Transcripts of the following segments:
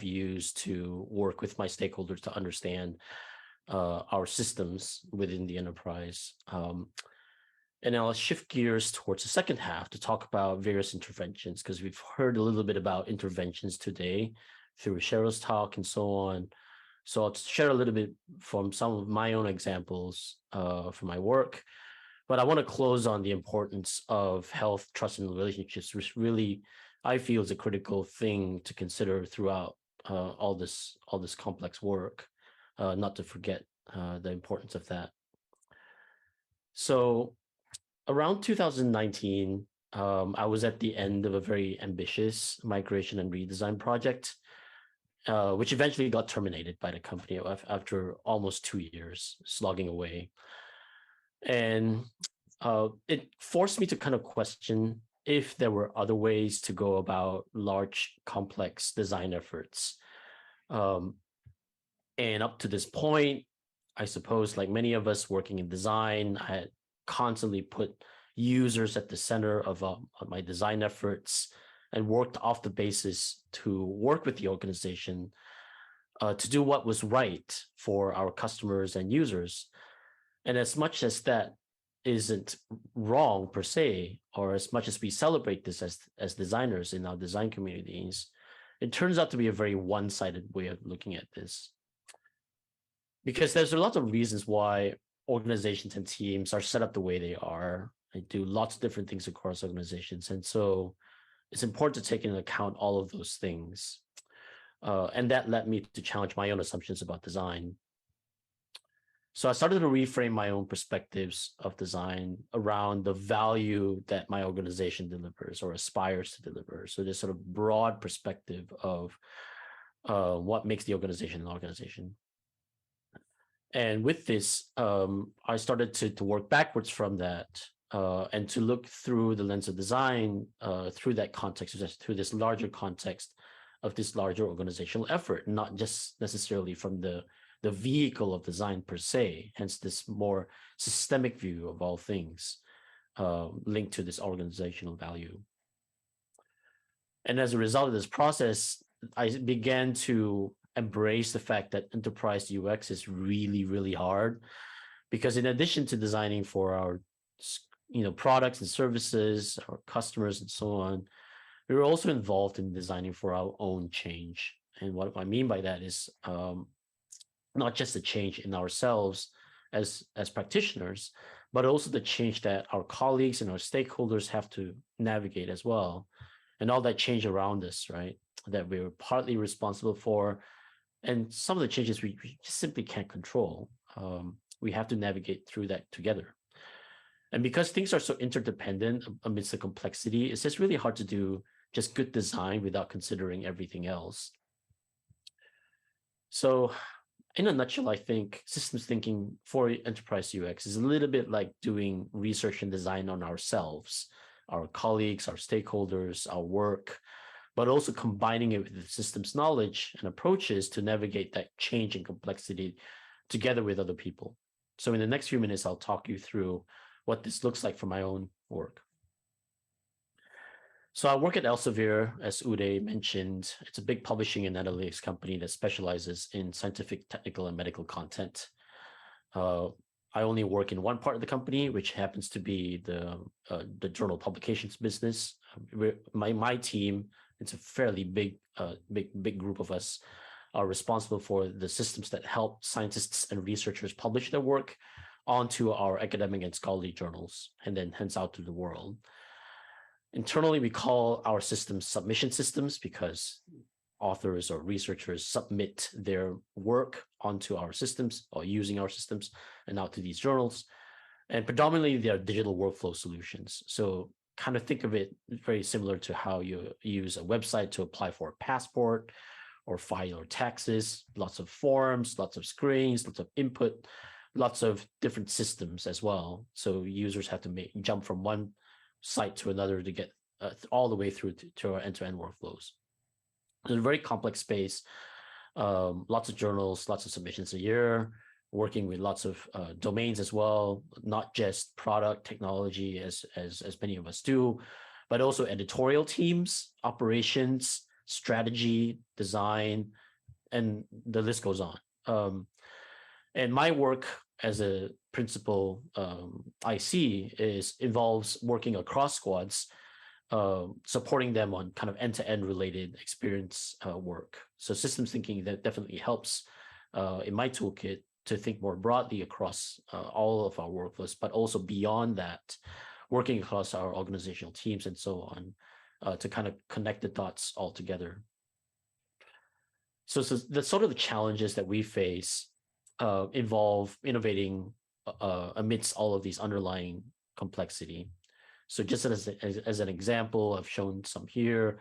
used to work with my stakeholders to understand our systems within the enterprise. And I'll shift gears towards the second half to talk about various interventions, because we've heard a little bit about interventions today through Cheryl's talk and so on. So I'll share a little bit from some of my own examples from my work. But I want to close on the importance of health, trust, and relationships, which really I feel is a critical thing to consider throughout all this complex work. Not to forget the importance of that. So around 2019, I was at the end of a very ambitious migration and redesign project, which eventually got terminated by the company after almost 2 years slogging away. And it forced me to kind of question if there were other ways to go about large, complex design efforts. And up to this point, I suppose, like many of us working in design, I had constantly put users at the center of my design efforts and worked off the basis to work with the organization to do what was right for our customers and users. And as much as that isn't wrong per se, or as much as we celebrate this as designers in our design communities, it turns out to be a very one-sided way of looking at this. Because there's a lot of reasons why organizations and teams are set up the way they are. They do lots of different things across organizations. And so it's important to take into account all of those things. And that led me to challenge my own assumptions about design. So I started to reframe my own perspectives of design around the value that my organization delivers or aspires to deliver. So this sort of broad perspective of what makes the organization an organization. And with this, I started to work backwards from that and to look through the lens of design through that context, through this larger context of this larger organizational effort, not just necessarily from the vehicle of design per se, hence this more systemic view of all things linked to this organizational value. And as a result of this process, I began to embrace the fact that enterprise UX is really, really hard, because in addition to designing for our products and services, our customers and so on, we were also involved in designing for our own change. And what I mean by that is not just the change in ourselves as practitioners, but also the change that our colleagues and our stakeholders have to navigate as well. And all that change around us, right, that we're partly responsible for. And some of the changes we just simply can't control. We have to navigate through that together. And because things are so interdependent amidst the complexity, it's just really hard to do just good design without considering everything else. So in a nutshell, I think systems thinking for enterprise UX is a little bit like doing research and design on ourselves, our colleagues, our stakeholders, our work, but also combining it with the systems knowledge and approaches to navigate that change and complexity together with other people. So in the next few minutes, I'll talk you through what this looks like for my own work. So I work at Elsevier, as Uday mentioned. It's a big publishing and analytics company that specializes in scientific, technical, and medical content. I only work in one part of the company, which happens to be the journal publications business. My team, it's a fairly big group of us, are responsible for the systems that help scientists and researchers publish their work onto our academic and scholarly journals, and then hence out to the world. Internally, we call our systems submission systems because authors or researchers submit their work onto our systems or using our systems and out to these journals. And predominantly, they are digital workflow solutions. So kind of think of it very similar to how you use a website to apply for a passport or file your taxes, lots of forms, lots of screens, lots of input, lots of different systems as well. So users have to jump from one site to another to get all the way through to our end-to-end workflows. It's a very complex space, lots of journals, lots of submissions a year, working with lots of domains as well, not just product technology as many of us do, but also editorial teams, operations, strategy, design, and the list goes on. And my work as a principal IC involves working across squads, supporting them on kind of end-to-end related experience work. So systems thinking that definitely helps in my toolkit to think more broadly across all of our workflows, but also beyond that, working across our organizational teams and so on to kind of connect the dots all together. So the sort of the challenges that we face involve innovating amidst all of these underlying complexity. So just as an example, I've shown some here,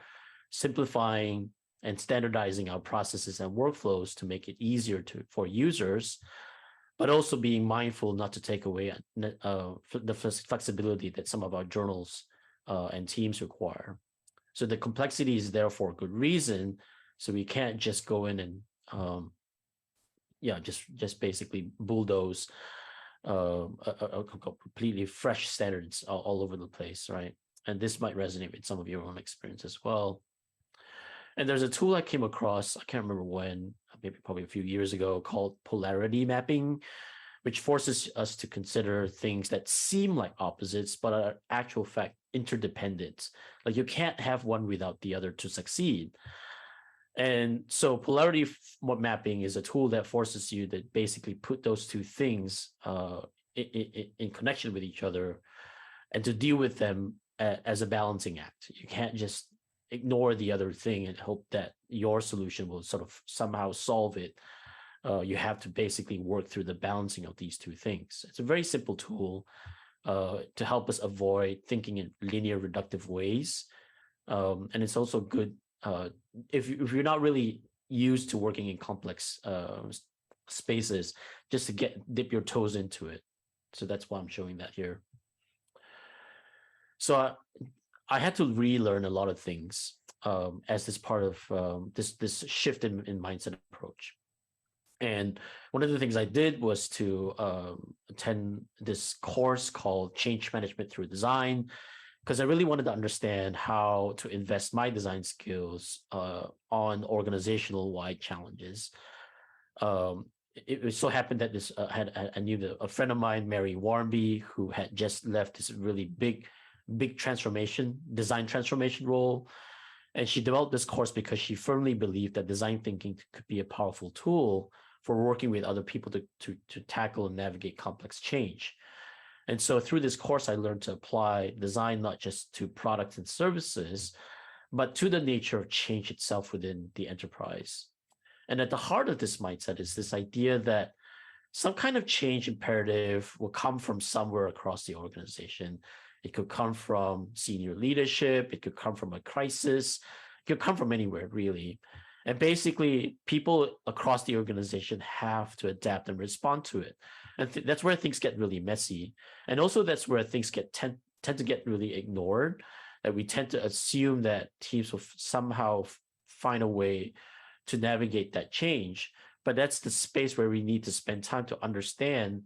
simplifying and standardizing our processes and workflows to make it easier for users, but also being mindful not to take away the flexibility that some of our journals and teams require. So the complexity is there for a good reason. So we can't just go in and just basically bulldoze a completely fresh standards all over the place, right? And this might resonate with some of your own experience as well. And there's a tool I came across, I can't remember when, maybe probably a few years ago, called polarity mapping, which forces us to consider things that seem like opposites, but are actual fact interdependent. Like you can't have one without the other to succeed. And so polarity mapping is a tool that forces you to basically put those two things in connection with each other and to deal with them as a balancing act. You can't just ignore the other thing and hope that your solution will sort of somehow solve it. You have to basically work through the balancing of these two things. It's a very simple tool to help us avoid thinking in linear reductive ways. And it's also good if you're not really used to working in complex spaces, just to dip your toes into it. So that's why I'm showing that here. So I had to relearn a lot of things as this part of this shift in mindset approach. And one of the things I did was to attend this course called Change Management Through Design, because I really wanted to understand how to invest my design skills on organizational-wide challenges. It so happened that I knew a friend of mine, Mary Warmby, who had just left this really big design transformation role. And she developed this course because she firmly believed that design thinking could be a powerful tool for working with other people to tackle and navigate complex change. And so through this course, I learned to apply design not just to products and services, but to the nature of change itself within the enterprise. And at the heart of this mindset is this idea that some kind of change imperative will come from somewhere across the organization. It could come from senior leadership. It could come from a crisis. It could come from anywhere, really. And basically, people across the organization have to adapt and respond to it. And that's where things get really messy. And also that's where things tend to get really ignored, that we tend to assume that teams will somehow find a way to navigate that change. But that's the space where we need to spend time to understand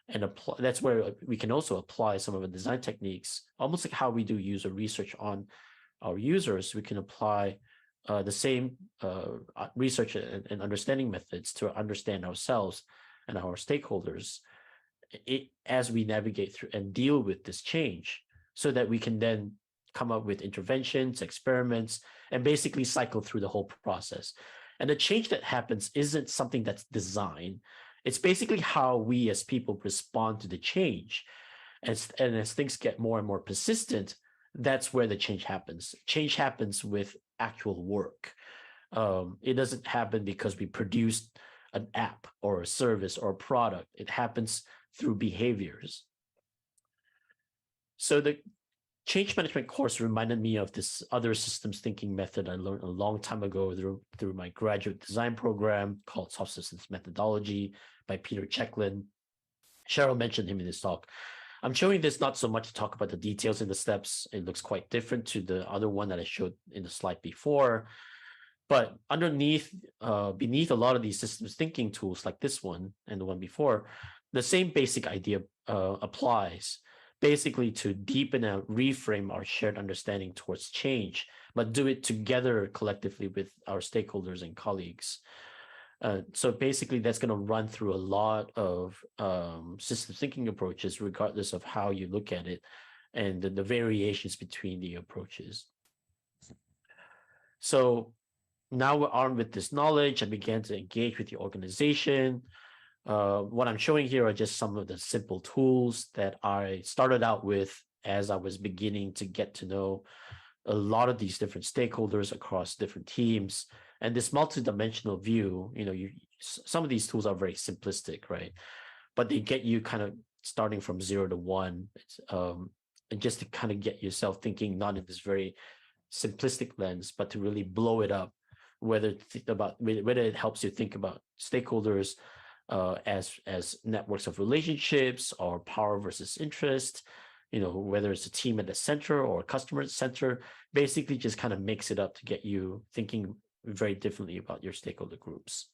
and apply. That's where we can also apply some of the design techniques, almost like how we do user research on our users. We can apply the same research and understanding methods to understand ourselves and our stakeholders as we navigate through and deal with this change, so that we can then come up with interventions, experiments, and basically cycle through the whole process. And the change that happens isn't something that's designed. It's basically how we as people respond to the change. And as things get more and more persistent, that's where the change happens. Change happens with actual work. It doesn't happen because we produced an app or a service or a product. It happens through behaviors. So the change management course reminded me of this other systems thinking method I learned a long time ago through my graduate design program called Soft Systems Methodology by Peter Checklin. Cheryl mentioned him in this talk. I'm showing this not so much to talk about the details in the steps. It looks quite different to the other one that I showed in the slide before. But beneath a lot of these systems thinking tools like this one and the one before, the same basic idea applies. basically to deepen and reframe our shared understanding towards change, but do it together collectively with our stakeholders and colleagues. So basically, that's going to run through a lot of system thinking approaches, regardless of how you look at it and the variations between the approaches. So now we're armed with this knowledge. I began to engage with the organization. What I'm showing here are just some of the simple tools that I started out with as I was beginning to get to know a lot of these different stakeholders across different teams. And this multidimensional view, some of these tools are very simplistic, right? But they get you kind of starting from 0 to 1, and just to kind of get yourself thinking not in this very simplistic lens, but to really blow it up, whether it helps you think about stakeholders as networks of relationships or power versus interest, whether it's a team at the center or a customer at the center, basically just kind of makes it up to get you thinking very differently about your stakeholder groups.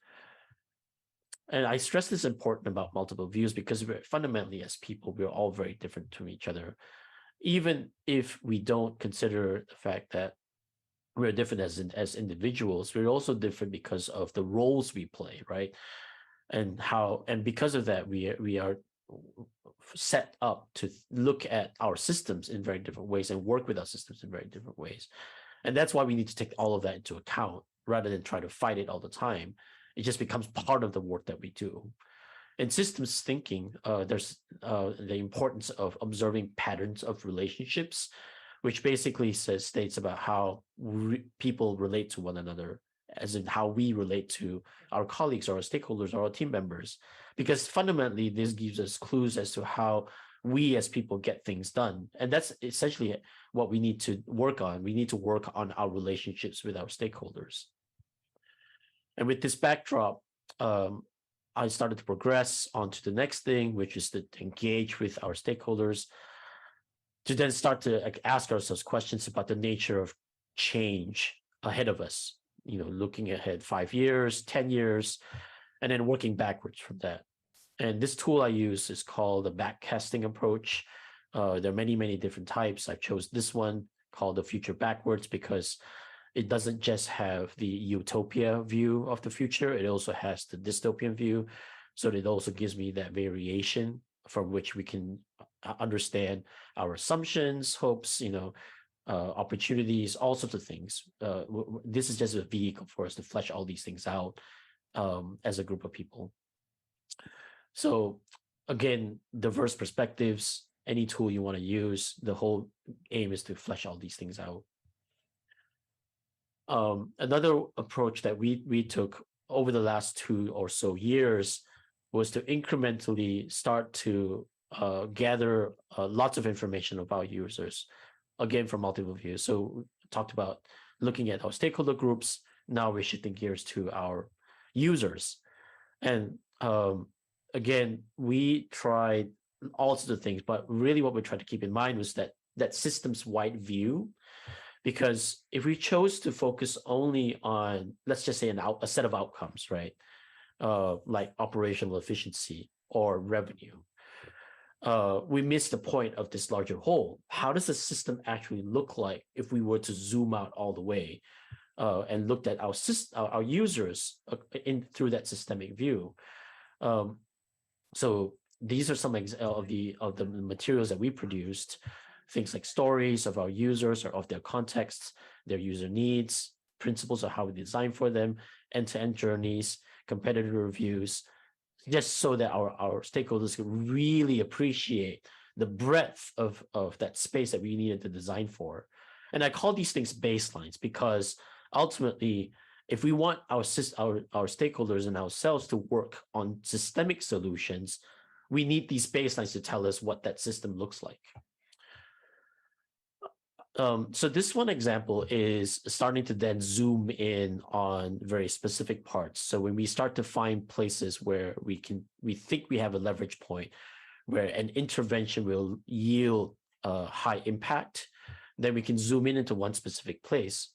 And I stress this important about multiple views because fundamentally as people, we're all very different from each other. Even if we don't consider the fact that we're different as individuals, we're also different because of the roles we play, right? And because of that, we are set up to look at our systems in very different ways and work with our systems in very different ways. And that's why we need to take all of that into account rather than try to fight it all the time. It just becomes part of the work that we do. In systems thinking, there's the importance of observing patterns of relationships, which basically states about how people relate to one another, as in how we relate to our colleagues or our stakeholders or our team members. Because fundamentally, this gives us clues as to how we as people get things done. And that's essentially what we need to work on. We need to work on our relationships with our stakeholders. And with this backdrop, I started to progress onto the next thing, which is to engage with our stakeholders, to then start to ask ourselves questions about the nature of change ahead of us, looking ahead 5 years, 10 years, and then working backwards from that. And this tool I use is called the backcasting approach. There are many, many different types. I chose this one called the future backwards because it doesn't just have the utopia view of the future. It also has the dystopian view. So it also gives me that variation from which we can understand our assumptions, hopes, opportunities, all sorts of things. This is just a vehicle for us to flesh all these things out as a group of people. So again, diverse perspectives, any tool you want to use, the whole aim is to flesh all these things out. Another approach that we took over the last 2 or so years was to incrementally start to gather lots of information about users, again, from multiple views. So we talked about looking at our stakeholder groups. Now we're shifting gears to our users. And again, we tried all sorts of things, but really what we tried to keep in mind was that systems-wide view. Because if we chose to focus only on, let's just say a set of outcomes, right? Like operational efficiency or revenue, we miss the point of this larger whole. How does the system actually look like if we were to zoom out all the way and looked at our users through that systemic view? So these are some of the materials that we produced. Things like stories of our users or of their contexts, their user needs, principles of how we design for them, end-to-end journeys, competitor reviews, just so that our stakeholders can really appreciate the breadth of that space that we needed to design for. And I call these things baselines because ultimately, if we want our stakeholders and ourselves to work on systemic solutions, we need these baselines to tell us what that system looks like. So this one example is starting to then zoom in on very specific parts. So when we start to find places where we think we have a leverage point, where an intervention will yield high impact, then we can zoom in into one specific place.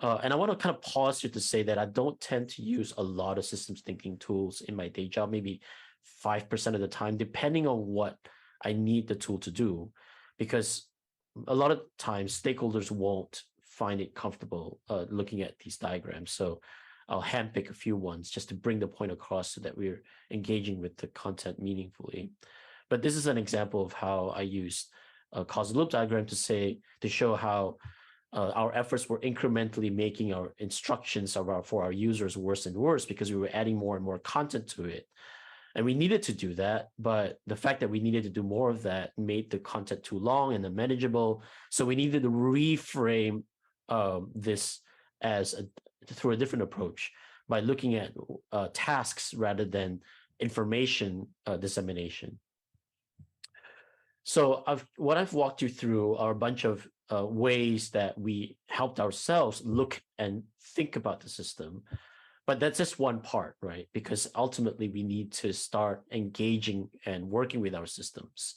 And I want to kind of pause here to say that I don't tend to use a lot of systems thinking tools in my day job, maybe 5% of the time, depending on what I need the tool to do, because a lot of times stakeholders won't find it comfortable looking at these diagrams. So I'll handpick a few ones just to bring the point across so that we're engaging with the content meaningfully. But this is an example of how I used a causal loop diagram to show how our efforts were incrementally making our instructions for our users worse and worse, because we were adding more and more content to it. And we needed to do that, but the fact that we needed to do more of that made the content too long and unmanageable. So we needed to reframe this through a different approach by looking at tasks rather than information dissemination. So what I've walked you through are a bunch of ways that we helped ourselves look and think about the system. But that's just one part, right? Because ultimately we need to start engaging and working with our systems.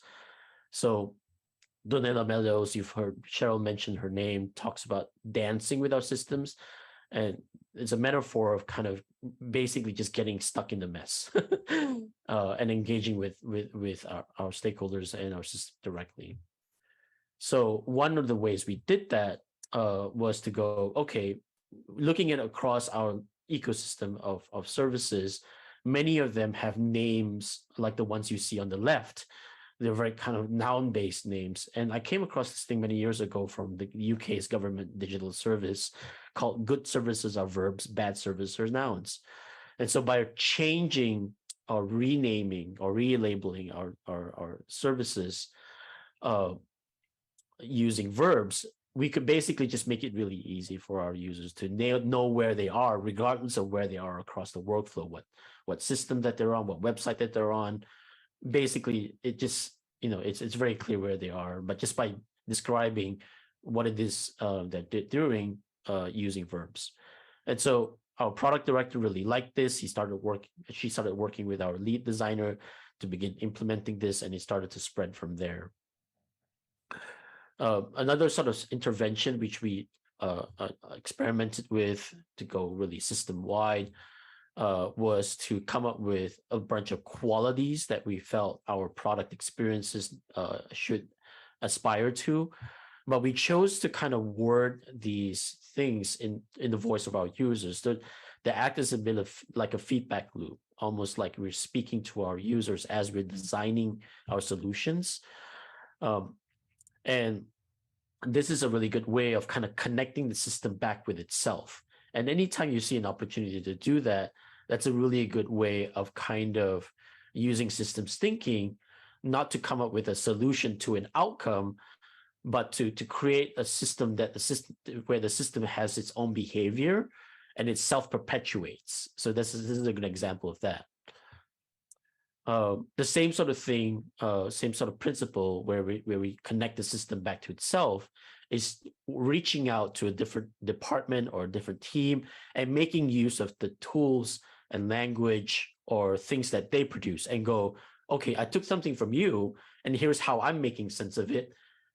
So Donella Meadows, you've heard Cheryl mention her name, talks about dancing with our systems. And it's a metaphor of kind of basically just getting stuck in the mess and engaging with our stakeholders and our system directly. So one of the ways we did that was to go, okay, looking at across our ecosystem of services, many of them have names like the ones you see on the left. They're very kind of noun-based names. And I came across this thing many years ago from the UK's government digital service called good services are verbs, bad services are nouns. And so by changing or renaming or relabeling our services using verbs, we could basically just make it really easy for our users to know where they are, regardless of where they are across the workflow, what system that they're on, what website that they're on. Basically, it just, it's very clear where they are, but just by describing what it is that they're doing using verbs. And so our product director really liked this. She started working with our lead designer to begin implementing this, and it started to spread from there. Another sort of intervention which we experimented with to go really system-wide was to come up with a bunch of qualities that we felt our product experiences should aspire to. But we chose to kind of word these things in the voice of our users. They act as a bit of like a feedback loop, almost like we're speaking to our users as we're designing our solutions. And this is a really good way of kind of connecting the system back with itself. And anytime you see an opportunity to do that, that's a really good way of kind of using systems thinking, not to come up with a solution to an outcome, but to create a system where the system has its own behavior and it self-perpetuates. So this is a good example of that. The same sort of thing, same sort of principle where we connect the system back to itself is reaching out to a different department or a different team and making use of the tools and language or things that they produce and go, okay, I took something from you and here's how I'm making sense of it.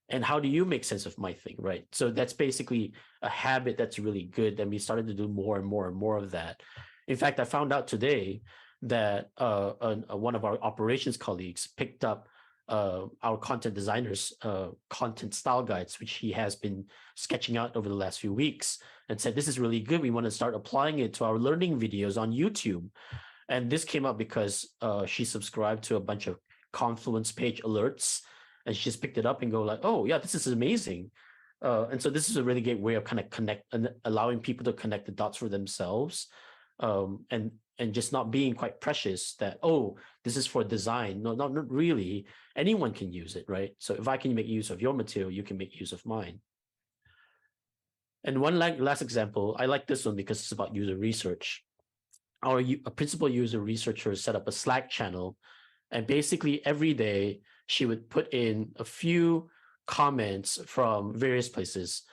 And how do you make sense of my thing, right? So that's basically a habit that's really good. And we started to do more and more and more of that. In fact, I found out today that one of our operations colleagues picked up our content designers' content style guides, which he has been sketching out over the last few weeks, and said, this is really good. We want to start applying it to our learning videos on YouTube. And this came up because she subscribed to a bunch of Confluence page alerts, and she just picked it up and go like, oh yeah, this is amazing. And so this is a really great way of kind of allowing people to connect the dots for themselves. And just not being quite precious that, oh, this is for design. No, not really. Anyone can use it, right? So if I can make use of your material, you can make use of mine. And one last example, I like this one because it's about user research. Our principal user researcher set up a Slack channel, and basically every day she would put in a few comments from various places,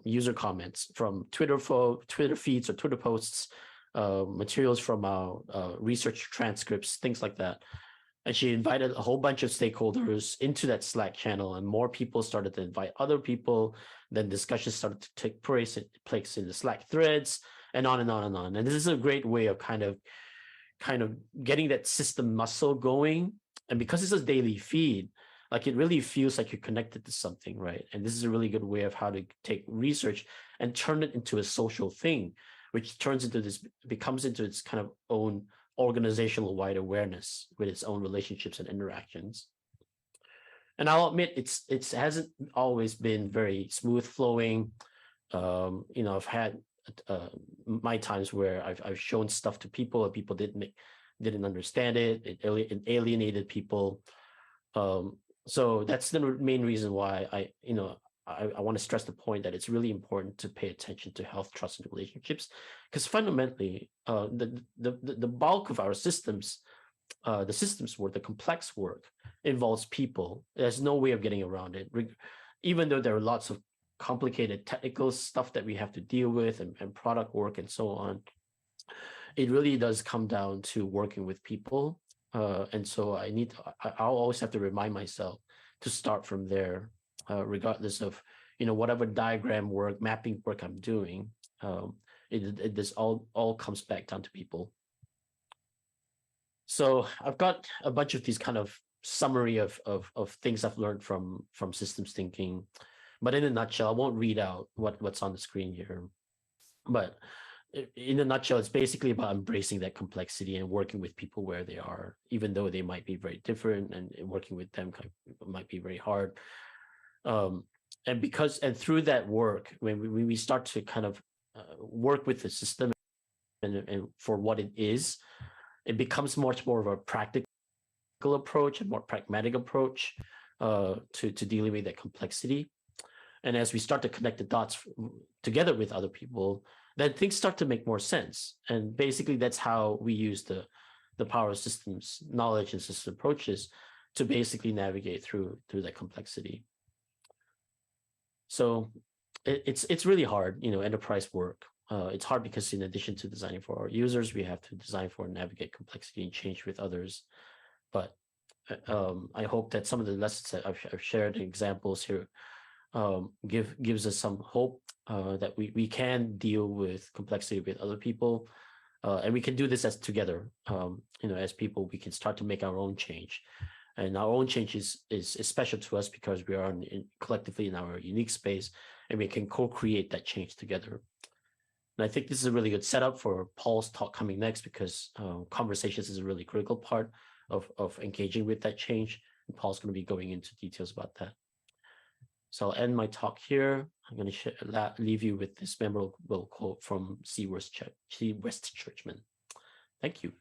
user comments from Twitter feeds or Twitter posts, materials from our research transcripts, things like that. And she invited a whole bunch of stakeholders into that Slack channel, and more people started to invite other people. Then discussions started to take place in the Slack threads, and on and on and on. And this is a great way of kind of getting that system muscle going And because it's a daily feed, like it really feels like you're connected to something, right? And this is a really good way of how to take research and turn it into a social thing, which turns into this, becomes into its kind of own organizational wide awareness with its own relationships and interactions. And I'll admit it hasn't always been very smooth flowing. I've had my times where I've shown stuff to people and people didn't understand it. It alienated people. So that's the main reason why I want to stress the point that it's really important to pay attention to health, trust, and relationships, because fundamentally, the bulk of our systems, the systems work, the complex work, involves people. There's no way of getting around it. Even though there are lots of complicated technical stuff that we have to deal with and product work and so on, it really does come down to working with people. And so I'll always have to remind myself to start from there, regardless of, whatever diagram work, mapping work I'm doing. This all comes back down to people. So I've got a bunch of these kind of summary of things I've learned from systems thinking, but in a nutshell, I won't read out what's on the screen here. But in a nutshell, it's basically about embracing that complexity and working with people where they are, even though they might be very different, and working with them might be very hard. And through that work, when we start to kind of work with the system and for what it is, it becomes much more of a practical approach, a more pragmatic approach to dealing with that complexity. And as we start to connect the dots together with other people, then things start to make more sense. And basically, that's how we use the power of systems knowledge and system approaches to basically navigate through that complexity. So it's really hard, enterprise work. It's hard because in addition to designing for our users, we have to design for and navigate complexity and change with others. But I hope that some of the lessons that I've shared, examples here, gives us some hope that we can deal with complexity with other people, and we can do this as together. As people, we can start to make our own change, and our own change is special to us because we are collectively in our unique space, and we can co-create that change together. And I think this is a really good setup for Paul's talk coming next, because conversations is a really critical part of engaging with that change. And Paul's going to be going into details about that. So I'll end my talk here. I'm going to leave you with this memorable quote from C. West Churchman. Thank you.